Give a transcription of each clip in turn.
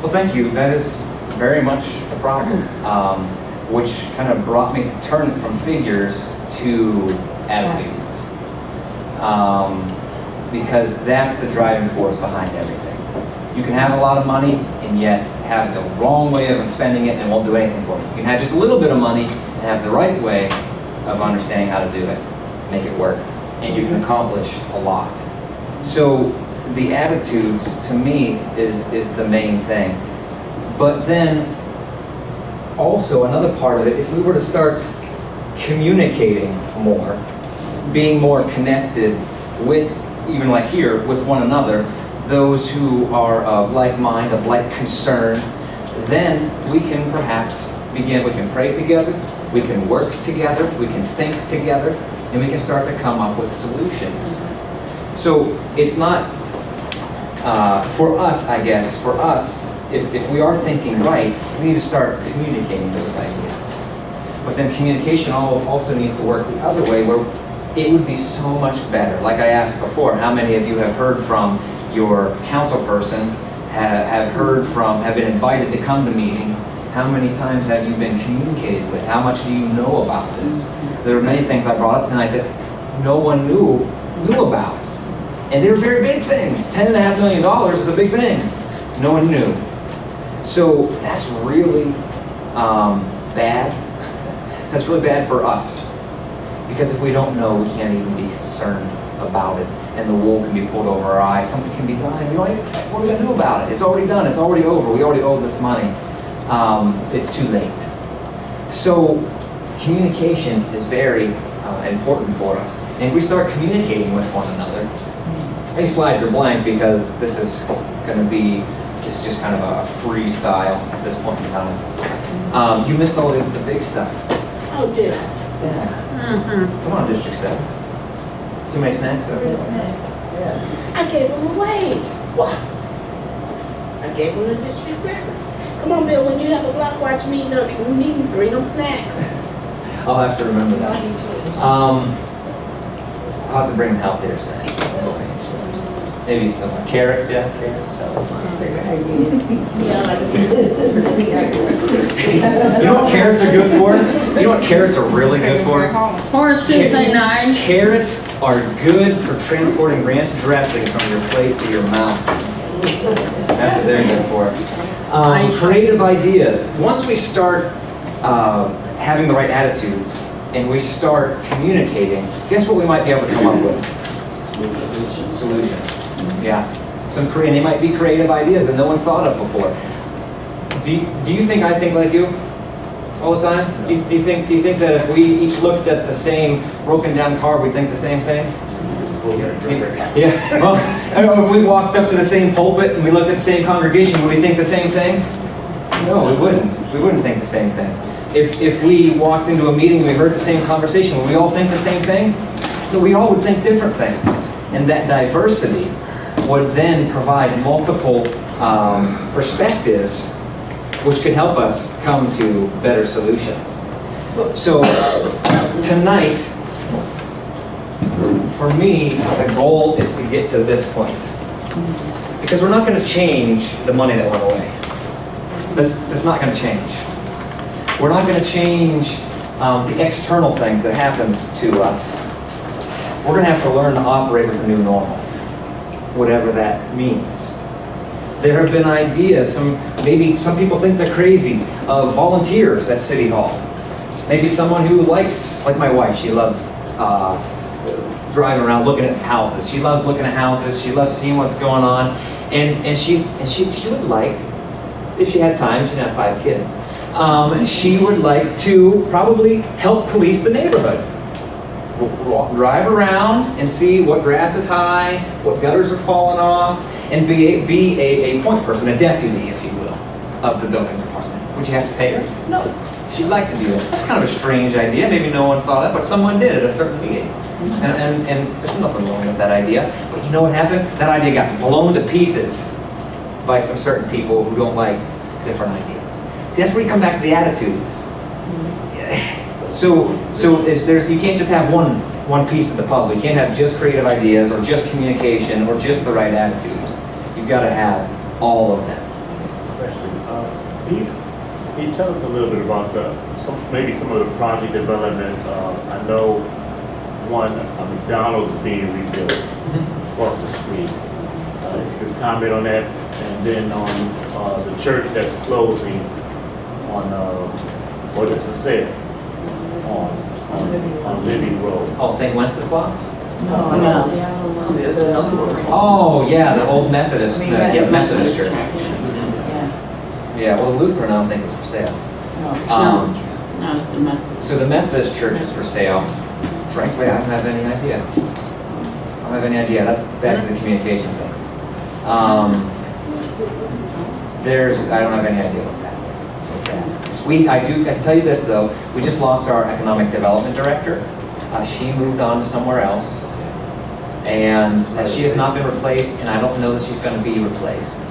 Well, thank you. That is very much a problem, which kind of brought me to turn it from figures to attitudes. Because that's the driving force behind everything. You can have a lot of money and yet have the wrong way of spending it and it won't do anything for you. You can have just a little bit of money and have the right way of understanding how to do it, make it work, and you can accomplish a lot. So the attitudes, to me, is the main thing. But then, also another part of it, if we were to start communicating more, being more connected with, even like here, with one another, those who are of like mind, of like concern, then we can perhaps begin, we can pray together, we can work together, we can think together, and we can start to come up with solutions. So it's not, for us, I guess, for us, if we are thinking right, we need to start communicating those ideas. But then communication also needs to work the other way, where it would be so much better. Like I asked before, how many of you have heard from your council person, have been invited to come to meetings? How many times have you been communicated with? How much do you know about this? There are many things I brought up tonight that no one knew about. And they're very big things. $10.5 million is a big thing. No one knew. So that's really bad. That's really bad for us. Because if we don't know, we can't even be concerned about it. And the wool can be pulled over our eyes. Something can be done. And what are we going to do about it? It's already done. It's already over. We already owe this money. It's too late. So communication is very important for us. And if we start communicating with one another, these slides are blank because this is just kind of a freestyle at this point in time. You missed all the big stuff. Oh, did I? Yeah. Come on, District 7. Too many snacks over there. Yeah. I gave them away. What? I gave them to District 7. Come on, Bill, when you have a block watch meeting, bring them snacks. I'll have to remember that. I'll have to bring them healthier snacks. Maybe some carrots, yeah, carrots. That's a good idea. You know what carrots are good for? You know what carrots are really good for? Horseshoes ain't nice. Carrots are good for transporting ranch dressing from your plate to your mouth. That's what they're good for. Creative ideas. Once we start having the right attitudes and we start communicating, guess what we might be able to come up with? Solutions. Yeah. And they might be creative ideas that no one's thought of before. Do you think I think like you all the time? Do you think that if we each looked at the same broken down car, we'd think the same thing? Yeah. Well, if we walked up to the same pulpit and we looked at the same congregation, would we think the same thing? No, we wouldn't. We wouldn't think the same thing. If we walked into a meeting and we heard the same conversation, would we all think the same thing? No, we all would think different things. And that diversity would then provide multiple perspectives which could help us come to better solutions. So tonight, for me, the goal is to get to this point. Because we're not going to change the money that went away. That's not going to change. We're not going to change the external things that happen to us. We're going to have to learn to operate with a new normal, whatever that means. There have been ideas, maybe some people think they're crazy, of volunteers at City Hall. Maybe someone who likes, like my wife, she loves driving around looking at houses. She loves looking at houses. She loves seeing what's going on. And she would like, if she had time, she didn't have 5 kids, she would like to probably help police the neighborhood. Drive around and see what grass is high, what gutters are falling off, and be a point person, a deputy, if you will, of the building department. Would you have to pay her? No. She'd like to do that. That's kind of a strange idea. Maybe no one thought of it, but someone did at a certain meeting. And there's nothing wrong with that idea. But you know what happened? That idea got blown to pieces by some certain people who don't like different ideas. See, that's where you come back to the attitudes. So you can't just have one piece of the puzzle. You can't have just creative ideas or just communication or just the right attitudes. You've got to have all of them. question. Can you tell us a little bit about maybe some of the project development? I know a McDonald's is being rebuilt across the street. If you could comment on that, and then on the church that's closing on, or that's for sale on Libby Road. Oh, St. Wenceslas? No. Oh, yeah, the old Methodist, Yeah. Methodist church. Yeah. Yeah, well, the Lutheran I don't think is for sale. No, it's the Methodist. So the Methodist church is for sale. Frankly, I don't have any idea. I don't have any idea. That's back to the communication thing. I don't have any idea what's happening with that. I can tell you this though, we just lost our economic development director. She moved on to somewhere else. And she has not been replaced, and I don't know that she's going to be replaced.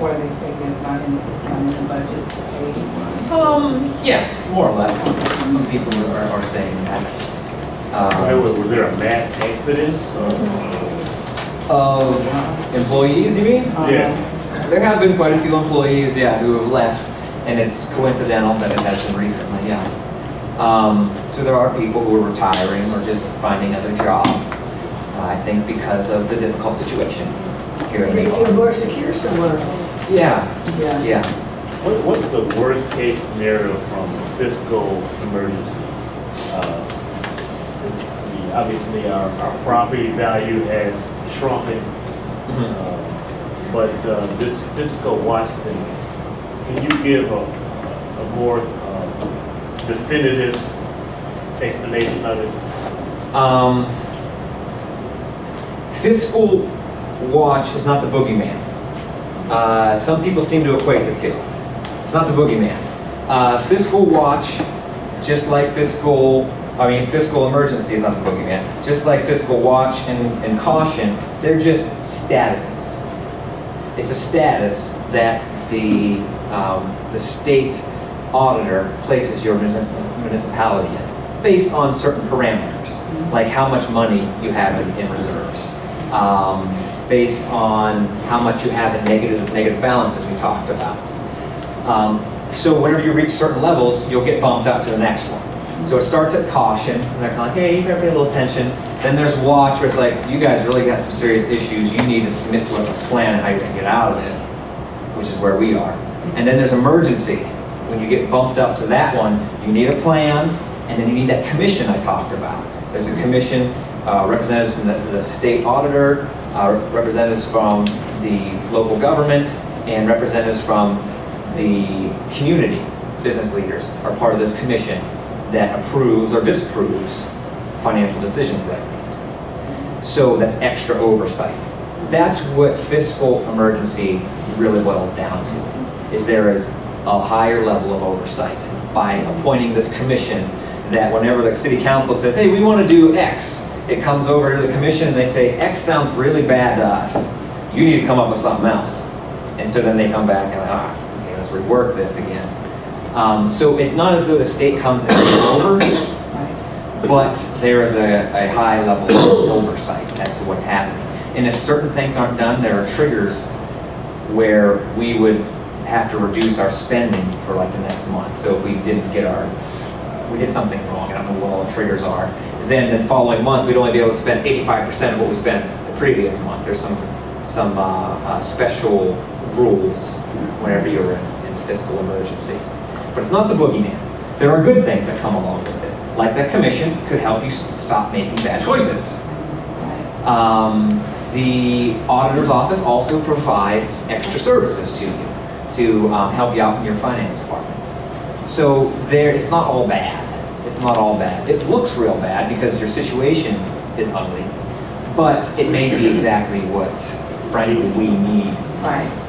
Or they say it's not in the budget to pay. Yeah, more or less. Some people are saying that. Was there a mass exodus? Of employees, you mean? Yeah. There have been quite a few employees, yeah, who have left, and it's coincidental that it has been recently, yeah. So there are people who are retiring or just finding other jobs, I think because of the difficult situation here in Make New you more secure somewhere else. Yeah, Yeah. yeah. What's the worst case scenario from fiscal emergency? Obviously, our property value has shrunken, but this fiscal watch thing, can you give a more definitive explanation of it? Fiscal watch is not the boogeyman. Some people seem to equate the two. It's not the boogeyman. Fiscal watch, just like fiscal emergency is not the boogeyman. Just like fiscal watch and caution, they're just statuses. It's a status that the state auditor places your municipality in, based on certain parameters, like how much money you have in reserves, based on how much you have in negative balances we talked about. So whenever you reach certain levels, you'll get bumped up to the next one. So it starts at caution, and they're kind of like, hey, you better pay a little attention. Then there's watch, where it's like, you guys really got some serious issues. You need to submit to us a plan on how you're going to get out of it, which is where we are. And then there's emergency. When you get bumped up to that one, you need a plan, and then you need that commission I talked about. There's a commission, representatives from the state auditor, representatives from the local government, and representatives from the community. Business leaders are part of this commission that approves or disapproves financial decisions that are made. So that's extra oversight. That's what fiscal emergency really boils down to, is there is a higher level of oversight by appointing this commission that whenever the city council says, hey, we want to do X, it comes over to the commission and they say, X sounds really bad to us. You need to come up with something else. And so then they come back and like, okay, let's rework this again. So it's not as though the state comes and takes over, but there is a high level of oversight as to what's happening. And if certain things aren't done, there are triggers where we would have to reduce our spending for like the next month. So if we didn't get we did something wrong, I don't know what all the triggers are, then the following month we'd only be able to spend 85% of what we spent the previous month. There's some special rules whenever you're in fiscal emergency. But it's not the boogeyman. There are good things that come along with it. Like that commission could help you stop making bad choices. The auditor's office also provides extra services to you to help you out in your finance department. So it's not all bad. It's not all bad. It looks real bad because your situation is ugly, but it may be exactly what, frankly, we need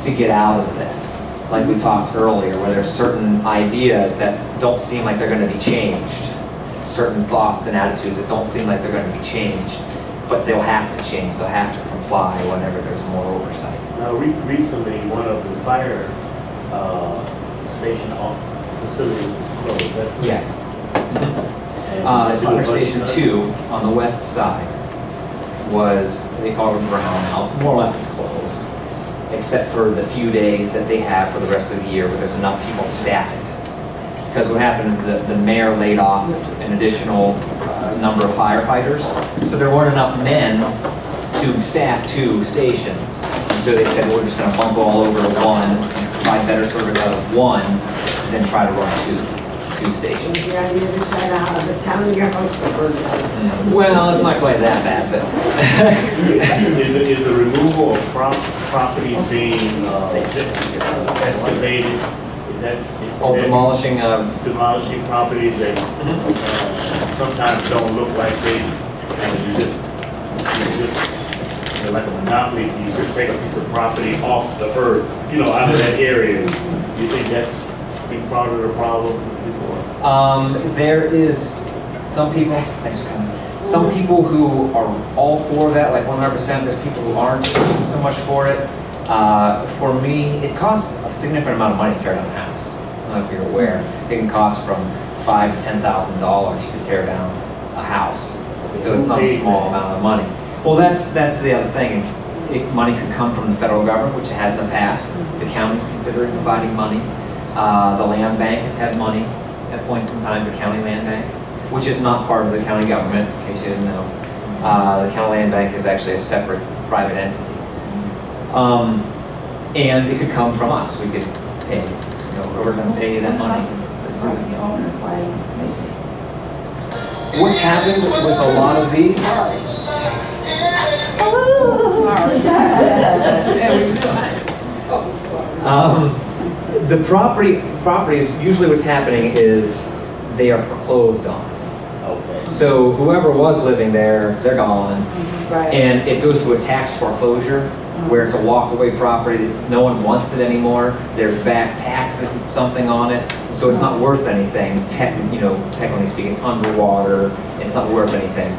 to get out of this. Like we talked earlier, where there's certain ideas that don't seem like they're going to be changed, certain thoughts and attitudes that don't seem like they're going to be changed, but they'll have to change. They'll have to comply whenever there's more oversight. Now, recently, one of the fire station facilities was closed. Yes. Fire Station 2 on the west side was, they call it brown out. More or less it's closed. except for the few days that they have for the rest of the year where there's enough people to staff it. Because what happens, the mayor laid off an additional number of firefighters, so there weren't enough men to staff 2 stations. And so they said, we're just gonna bump all over to one, provide better service out of one, and then try to run two stations. You're on the other side of the town, your house will burn down. Well, it's not quite that bad, but. Is the removal of property being excavated? Is that? Oh, demolishing, Demolishing properties that sometimes don't look like they, they're like a monopoly. You just take a piece of property off the earth, out of that area. You think that's been part of the problem? there is some people, thanks for coming. Some people who are all for that, like 100%. There's people who aren't so much for it. For me, it costs a significant amount of money to tear down a house. I don't know if you're aware. It can cost from $5,000 to $10,000 to tear down a house. So it's not a small amount of money. Well, that's the other thing. Money could come from the federal government, which it has in the past. The county's considering providing money. The land bank has had money at points in time, the county land bank, which is not part of the county government, in case you didn't know. The county land bank is actually a separate private entity. And it could come from us. We could pay, we're going to pay you that money. Property owner, why make it? What's happened with a lot of these? The properties, usually what's happening is they are foreclosed on. Okay. So whoever was living there, they're gone. Right. And it goes to a tax foreclosure where it's a walk-away property. No one wants it anymore. There's back taxes, something on it. So it's not worth anything. Technically speaking, it's underwater. It's not worth anything.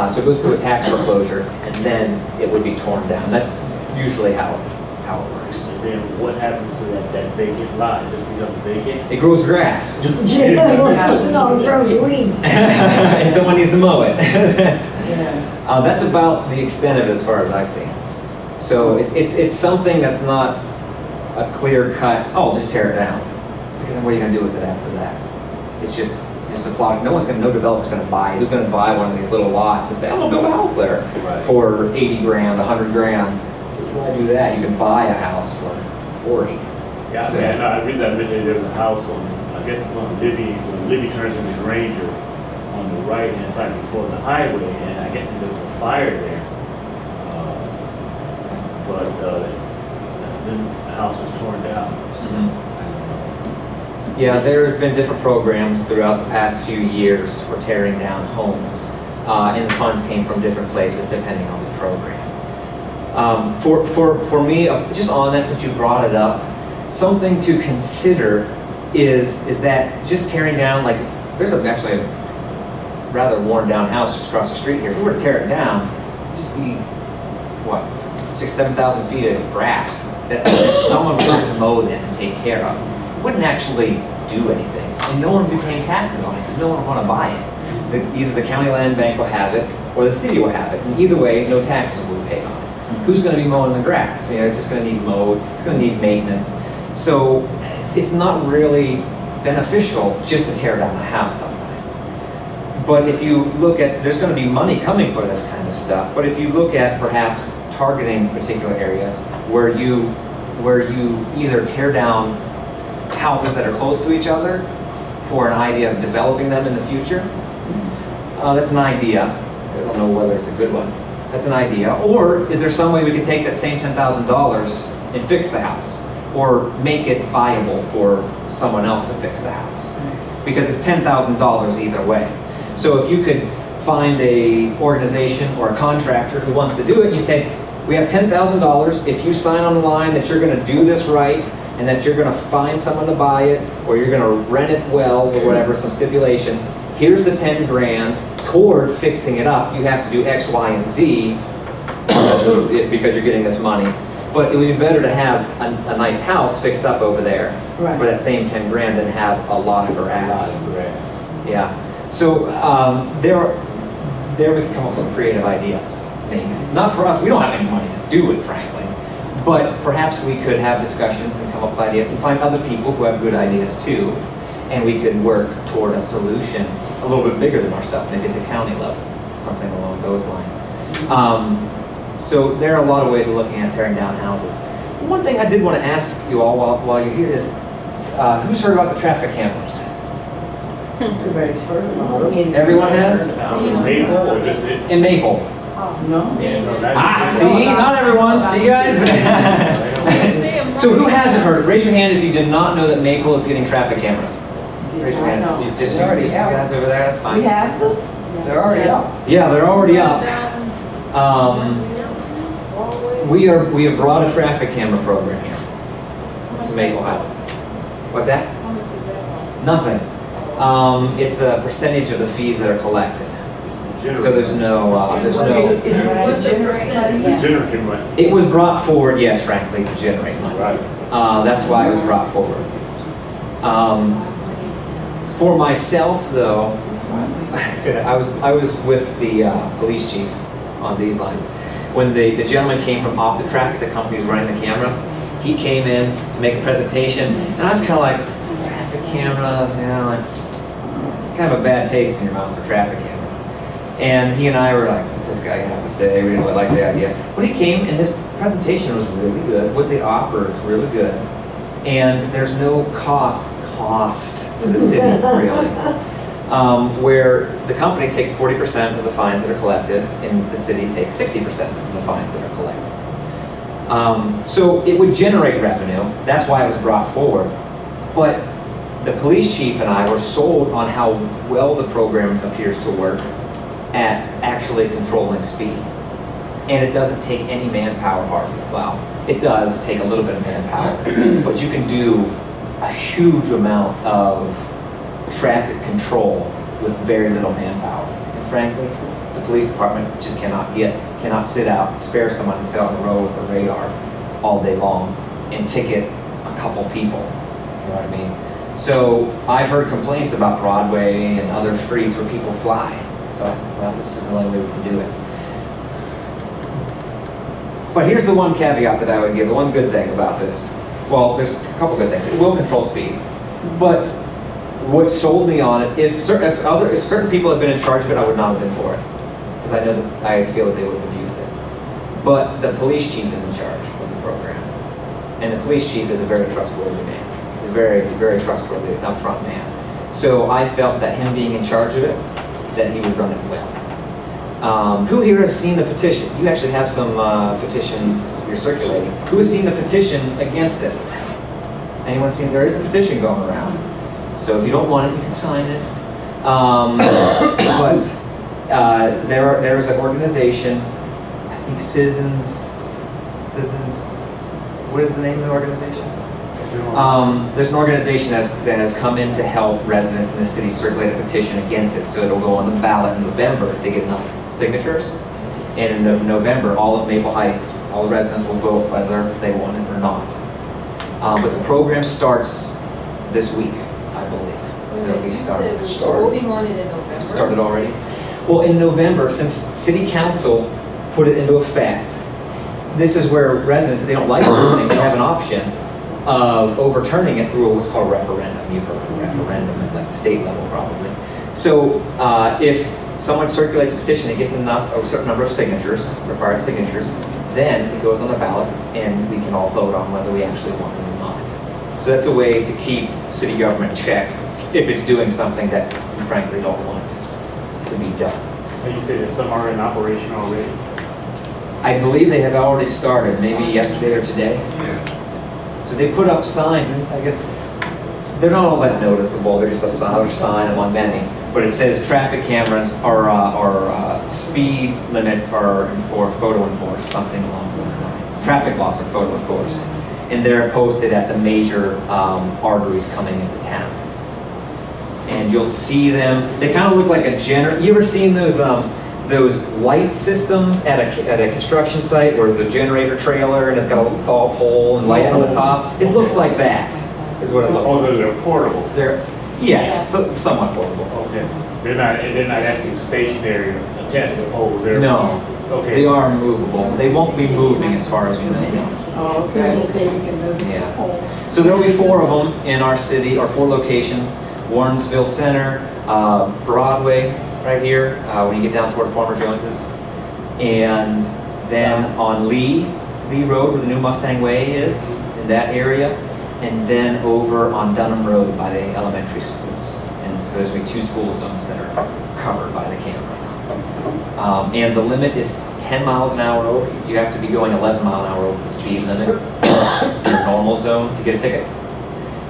So it goes through a tax foreclosure, and then it would be torn down. That's usually how it works. And then what happens to that vacant lot? It just becomes vacant? It grows grass, No, it grows weeds. and someone needs to mow it. Yeah. That's about the extent of it as far as I've seen. So it's something that's not a clear cut, oh, just tear it down. Because then what are you going to do with it after that? It's just a plot. No developer's going to buy it. Who's going to buy one of these little lots and say, I'm going to build a house there for 80 grand, 100 grand. Why do that? You can buy a house for 40. Yeah, So- man, I read that there's a house on, I guess it's on Libby, when Libby turns into Granger, on the right-hand side before the highway, and I guess there was a fire there. Then the house was torn down. Yeah, there have been different programs throughout the past few years for tearing down homes, and the funds came from different places depending on the program. For me, just on that, since you brought it up, something to consider is that just tearing down, like there's actually a rather worn down house just across the street here. If we were to tear it down, it'd just be what, 6,000-7,000 feet of grass that someone would have to mow then and take care of. It wouldn't actually do anything, and no one would be paying taxes on it because no one would want to buy it. Either the county land bank will have it or the city will have it, and either way, no taxes will be paid on it. Who's going to be mowing the grass? It's just going to need mowed. It's going to need maintenance. So it's not really beneficial just to tear down a house sometimes. But if you look at, there's going to be money coming for this kind of stuff. But if you look at perhaps targeting particular areas where you either tear down houses that are close to each other for an idea of developing them in the future, that's an idea. I don't know whether it's a good one. That's an idea. Or is there some way we could take that same $10,000 and fix the house, or make it viable for someone else to fix the house? Because it's $10,000 either way. So if you could find a organization or a contractor who wants to do it, you say, we have $10,000. If you sign on the line that you're going to do this right, and that you're going to find someone to buy it, or you're going to rent it well, or whatever, some stipulations, here's the 10 grand toward fixing it up. You have to do X, Y, and Z because you're getting this money. But it would be better to have a nice house fixed up over there for that same 10 grand than have a lot of grass. Yeah. So there we can come up with some creative ideas. Maybe. Not for us. We don't have any money to do it, frankly. But perhaps we could have discussions and come up with ideas and find other people who have good ideas too, and we could work toward a solution a little bit bigger than ourselves, maybe at the county level, something along those lines. So there are a lot of ways of looking at tearing down houses. One thing I did want to ask you all while you're here is, who's heard about the traffic cameras? Everybody's heard about it. Everyone has? Maple or just it? In Maple. No? See, not everyone. See, guys. So who hasn't heard? Raise your hand if you did not know that Maple is getting traffic cameras. Raise your hand. You just you guys over there. That's fine. We have them? They're already up. Yeah, they're already up. We have brought a traffic camera program here to Maple House. What's that? Nothing. It's a percentage of the fees that are collected. So there's no. Is that to generate money? To generate money. It was brought forward, yes, frankly, to generate money. Right. That's why it was brought forward. For myself, though, I was with the police chief on these lines. When the gentleman came from Opta Traffic, the company who's running the cameras, he came in to make a presentation, and I was kind of like, traffic cameras, you know, like, kind of a bad taste in your mouth for traffic cameras. And he and I were like, what's this guy gonna have to say? We didn't really like the idea. But he came, and his presentation was really good. What they offer is really good. And there's no cost to the city, really. Where the company takes 40% of the fines that are collected, and the city takes 60% of the fines that are collected. So it would generate revenue. That's why it was brought forward. But the police chief and I were sold on how well the program appears to work at actually controlling speed. And it doesn't take any manpower hardly. Well, it does take a little bit of manpower, but you can do a huge amount of traffic control with very little manpower. And frankly, the police department just cannot sit out, spare someone to sit on the road with a radar all day long and ticket a couple people. You know what I mean? So I've heard complaints about Broadway and other streets where people fly. So I said, well, this is the only way we can do it. But here's the one caveat that I would give, the one good thing about this. Well, there's a couple good things. It will control speed. But what sold me on it, if certain people had been in charge of it, I would not have been for it. Because I feel that they would have abused it. But the police chief is in charge of the program. And the police chief is a very trustworthy man. He's a very, very trustworthy, upfront man. So I felt that him being in charge of it, that he would run it well. Who here has seen the petition? You actually have some petitions you're circulating. Who has seen the petition against it? Anyone seen? There is a petition going around. So if you don't want it, you can sign it. But there is an organization, I think Citizens, what is the name of the organization? There's an organization that has come in to help residents in the city circulate a petition against it, so it'll go on the ballot in November if they get enough signatures. And in November, all of Maple Heights, all the residents will vote whether they want it or not. But the program starts this week, I believe. It'll be started. Voting on it in November? Started already? Well, in November, since City Council put it into effect, this is where residents, if they don't like something, they have an option of overturning it through what's called a referendum. You've heard of a referendum at the state level probably. So if someone circulates a petition that gets enough, a certain number of signatures, required signatures, then it goes on the ballot and we can all vote on whether we actually want it or not. So that's a way to keep city government in check if it's doing something that we frankly don't want to be done. And you say that some are in operation already? I believe they have already started, maybe yesterday or today. So they put up signs, and I guess they're not all that noticeable. They're just a sign among many. But it says traffic cameras or speed limits are photo enforced, something along those lines. Traffic laws are photo enforced, and they're posted at the major arteries coming into town. And you'll see them. They kind of look like a generator. You ever seen those light systems at a construction site where there's a generator trailer and it's got a tall pole and lights on the top? It looks like that, is what it looks like. Oh, they're portable? Yes, somewhat portable. Okay. They're not actually stationary attached to poles? No. Okay. They are movable. They won't be moving as far as you know. Oh, So okay. that they can notice the Yeah. pole. So there'll be 4 of them in our city, or 4 locations. Warrensville Center, Broadway, right here, when you get down toward Farmer Jones's. And then on Lee Road, where the new Mustang Way is, in that area. And then over on Dunham Road by the elementary schools. And so there's going to be 2 school zones that are covered by the cameras. And the limit is 10 miles an hour over. You have to be going 11 mile an hour over the speed limit in your normal zone to get a ticket.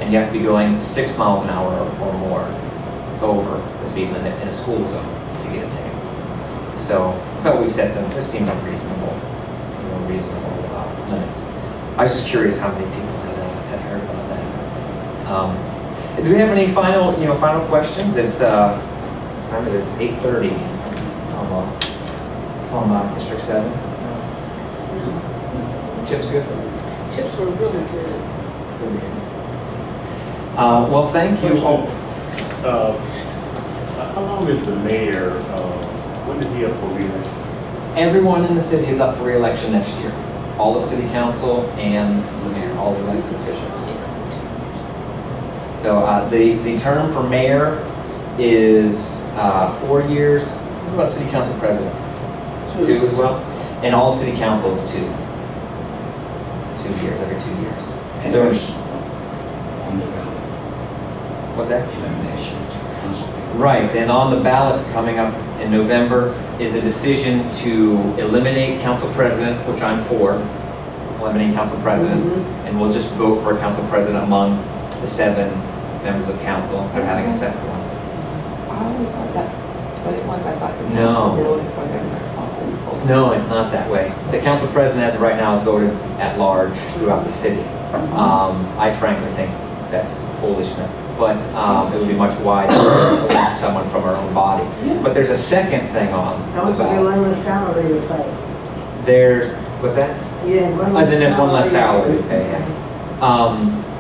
And you have to be going 6 miles an hour or more over the speed limit in a school zone to get a ticket. So, but we set them, this seemed like reasonable limits. I was just curious how many people had heard about that. Do we have any final questions? It's, what time is it? It's 8:30 almost from District 7. Chip's good? Chips were really good. Well, thank you. How long is the mayor, when is he up for reelection? Everyone in the city is up for re-election next year. All the city council and the mayor, all the elected officials. So the term for mayor is 4 years. What about city council president? 2 as well? And all of city council is 2. 2 years, every 2 years. And So, there's on the ballot, what's that? elimination of council people. Right, and on the ballot coming up in November is a decision to eliminate council president, which I'm for, eliminating council president, and we'll just vote for a council president among the 7 members of council instead of having a separate one. I always thought that, but it was, I thought the No. council voted for them. No, it's not that way. The council president as of right now is voted at large throughout the city. I frankly think that's foolishness, but it would be much wiser to elect someone from our own body. But there's a second thing on the Also, be ballot. one less salary to pay. There's, what's that? You had one And less then there's one less salary to salary. pay, yeah.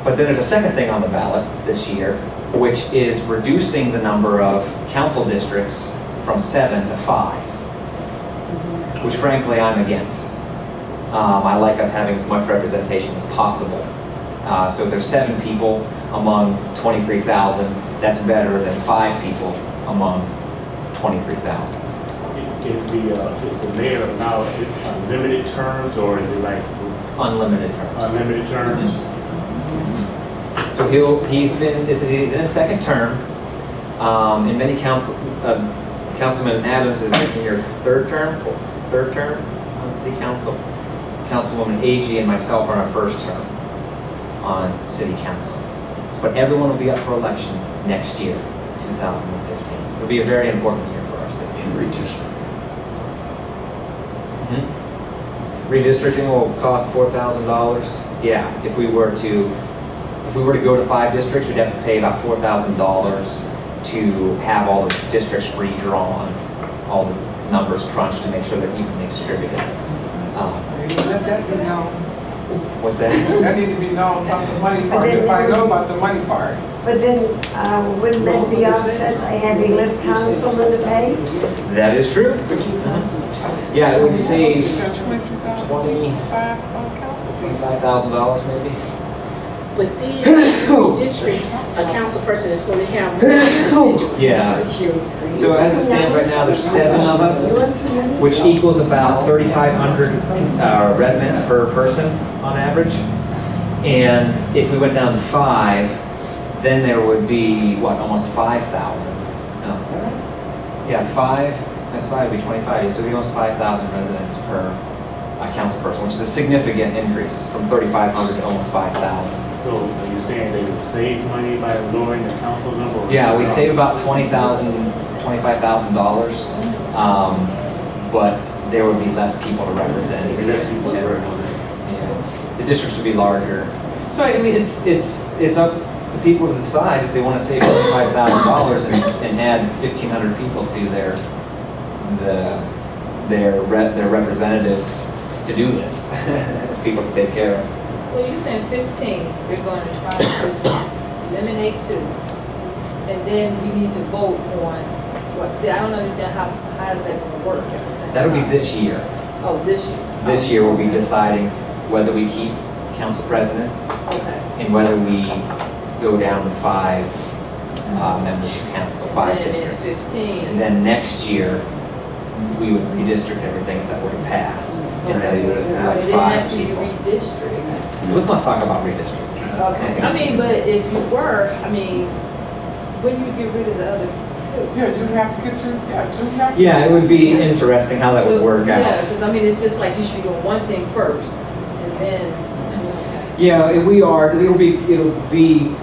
But then there's a second thing on the ballot this year, which is reducing the number of council districts from 7 to 5, which frankly I'm against. I like us having as much representation as possible. So if there's 7 people among 23,000, that's better than 5 people among 23,000. Is the mayor now unlimited terms, or is it like Unlimited terms. unlimited terms? So he's in his 2nd term. And many Councilman Adams is in your 3rd term on city council. Councilwoman Agee and myself are on our 1st term on city council. But everyone will be up for election next year, 2015. It'll be a very important year for our city. In redistricting. Redistricting will cost $4,000. Yeah, if we were to go to 5 districts, we'd have to pay about $4,000 to have all the districts redrawn, all the numbers crunched to make sure they're evenly distributed. Let that be known. What's that? That needs to be known about the money part. Everybody know about the money part. But then, wouldn't that be offset by having less councilmen to pay? That is true. Yeah, it would save That's $22,000. $25,000 maybe. But then, the district, a council person is going to have more individuals. Yeah. So as it stands right now, there's 7 of us, which equals about 3,500 residents per person on average. And if we went down to 5, then there would be, almost 5,000. No, is that right? Yeah, 5, that's 5 would be 25. So it'd be almost 5,000 residents per council person, which is a significant increase from 3,500 to almost 5,000. So are you saying they would save money by lowering the council number? or- Yeah, we save about $25,000, but there would be less people to represent. Is there people that represent? Yeah. The districts would be larger. So I mean, it's up to people to decide if they want to save $25,000 and add 1,500 people to their representatives to-do list, people to take care of. So you're saying 15, you're going to try to eliminate 2, and then we need to vote on what? See, I don't understand how is that going to work at the same time? That'll be this year. Oh, this year. This year we'll be deciding whether we keep council president Okay. and whether we go down to 5 members of council, 5 And then in districts. 15. And then next year, we would redistrict everything if that were to pass. And then we would do But like it didn't 5 have to be people. redistricted. Let's not talk about redistricting. Okay. I mean, but if you were, I mean, when you get rid of the other two? Yeah, you have to get two, have to. Yeah, it would be interesting how that would So, work Yeah, out. because I mean, it's just like you should be doing one thing first, and then. Yeah, it'll be a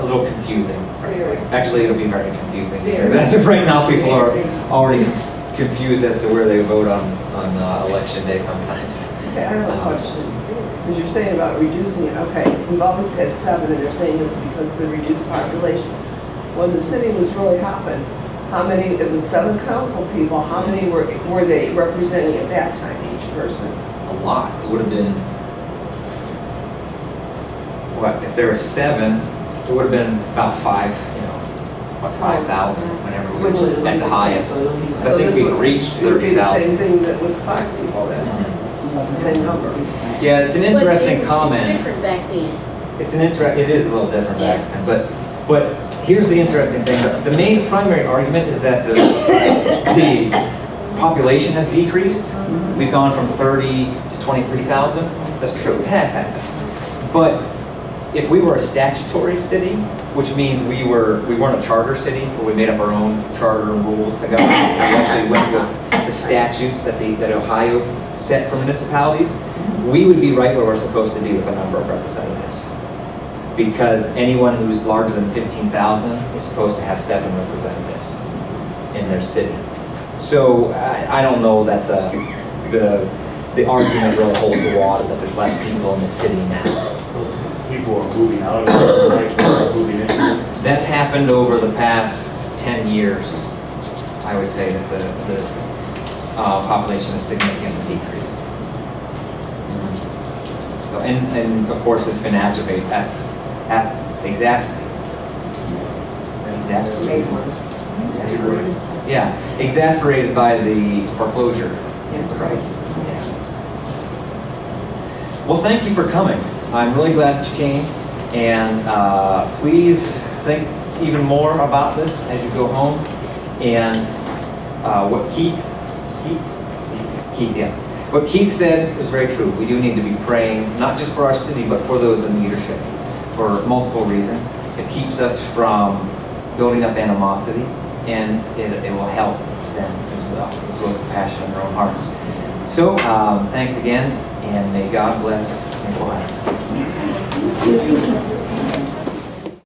little confusing. Very. Actually, it'll be very confusing because Very. as of right now, people are already confused as to where they vote on election day sometimes. Okay, I have a question. Because you're saying about reducing it, okay, we've always had 7 and they're saying it's because of the reduced population. When the city was really hopping, how many, it was 7 council people, how many were they representing at that time, each person? A lot. It would have been, what, if there were 7, it would have been about 5,000 whenever we Which is were at the highest. So So I think this we would- reached It would be the 30,000. same thing that with 5 people then, the same number. Yeah, it's an interesting But comment. it's different back then. It is a little different back then, but here's the interesting thing. The main primary argument is that the population has decreased. We've gone from 30 to 23,000. That's true, it has happened. But if we were a statutory city, which means we weren't a charter city, where we made up our own charter and rules to govern, we actually went with the statutes that Ohio set for municipalities, we would be right where we're supposed to be with a number of representatives. Because anyone who's larger than 15,000 is supposed to have 7 representatives in their city. So I don't know that the argument really holds water that there's less people in the city now. So people are moving out of it, like they're moving into it. That's happened over the past 10 years. I would say that the population has significantly decreased. So, and of course, it's been exacerbated by the foreclosure crisis. Yeah. Well, thank you for coming. I'm really glad that you came, and please think even more about this as you go home. And what what Keith said was very true. We do need to be praying, not just for our city, but for those in leadership, for multiple reasons. It keeps us from building up animosity, and it will help them as well, grow compassion in their own hearts. So, thanks again, and may God bless Nicole Hines.